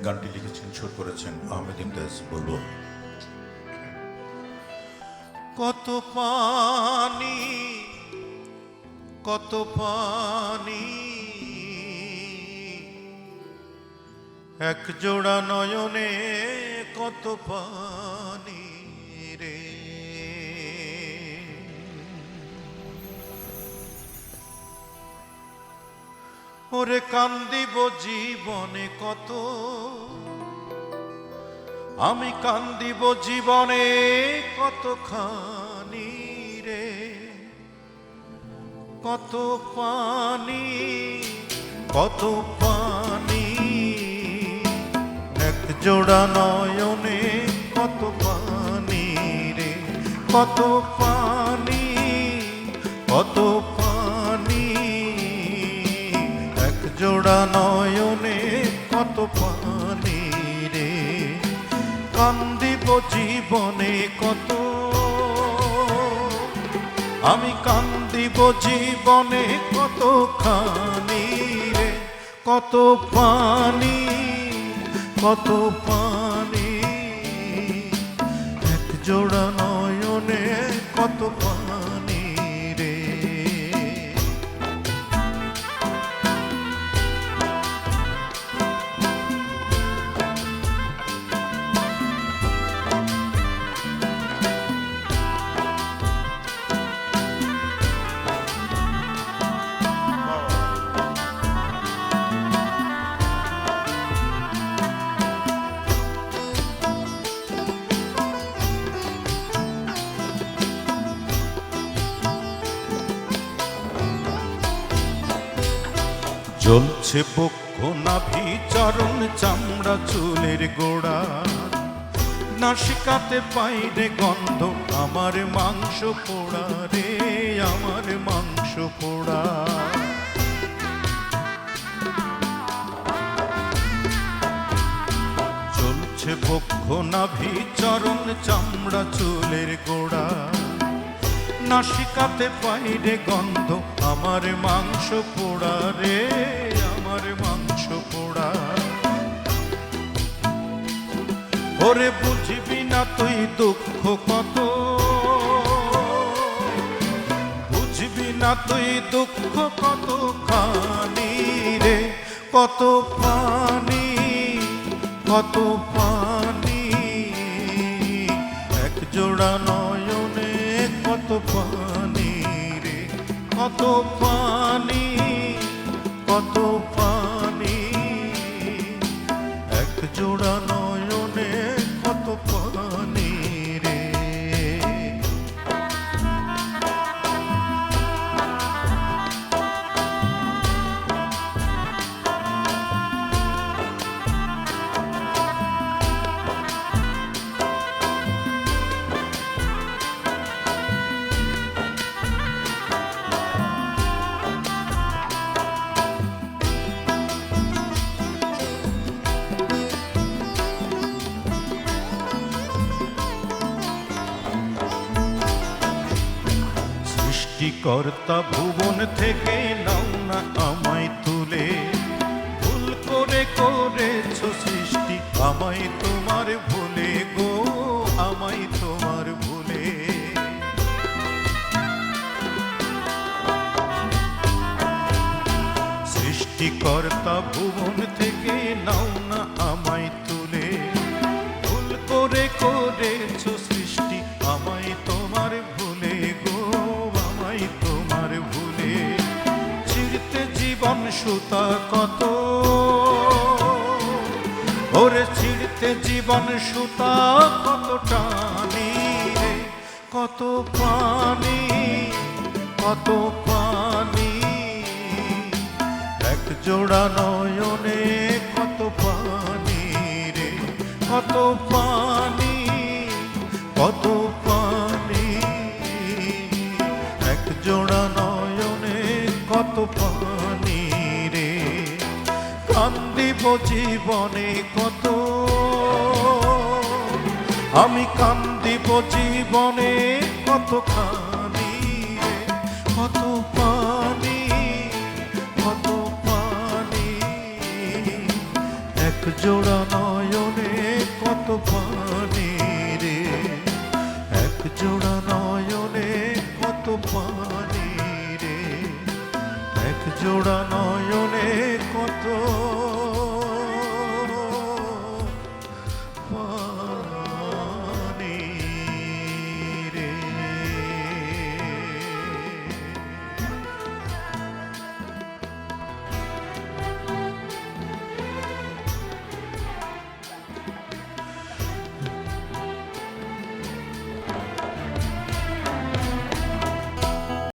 গানটি লিখেছেন, সুর করেছেন আহমেদ ইমতিয়াজ বুলবুল। কত পানি কত পানি এক জোড়া নয়নে, কত পানি রে। ওরে কান্দিব জীবনে কত, আমি কান্দিব জীবনে কতখানি রে। কত পানি কত পানি এক জোড়া নয়নে, কত পানি রে। কত পানি কত পানি এক জোড়া নয়নে, কত পানি রে। কান্দিব জীবনে কত, আমি কান্দিব জীবনে কতখানি রে। কত পানি কত পানি এক জোড়া নয়নে, কত পানি রে। জ্বলছে বক্ষ নাভি চরণ চামড়া চুলের গোড়া, নাসিকাতে পাইরে গন্ধ আমার মাংস পোড়া রে, আমার মাংস পোড়া। জ্বলছে বক্ষ নাভি চরণ চামড়া চুলের গোড়া, নাসিকাতে পাইরে গন্ধ আমার মাংস পোড়া রে, আমার মাংস পোড়া। ওরে বুঝবি না তুই দুঃখ কত, বুঝবি না তুই দুঃখ কত খানি রে। কত পানি কত পানি এক জোড়া নয়নে, কত পানি রে। কত পানি কত পানি এক জোড়া নয়নে, কত পানি রে। সৃষ্টিকর্তা ভুবন থেকে নাও না আমায় তুলে, ভুল করে করেছো সৃষ্টি আমায় তোমার ভুলে গো, আমায় তোমার ভুলে। সৃষ্টিকর্তা ভুবন থেকে নাও না আমায় তুলে, ভুল করে করেছো সৃষ্টি আমায় তোমার ভুলে গো, আমায় তোমার ভুলে। ছিঁড়তে জীবন সুতা কত, ওরে ছিঁড়তে জীবন সুতা কত টানি রে। কত পানি কত পানি এক জোড়া নয়নে, কত পানি রে। কত পানি কত পানি এক জোড়া নয়নে, কত পানি রে। কান্দিব জীবনে কত, আমি কান্দিব জীবনে কতখানি রে। কত পানি কত পানি এক এক জোড়া নয়নে কত পানি রে, এক জোড়া নয়নে কত পানি রে, এক জোড়া নয়নে কত পানি।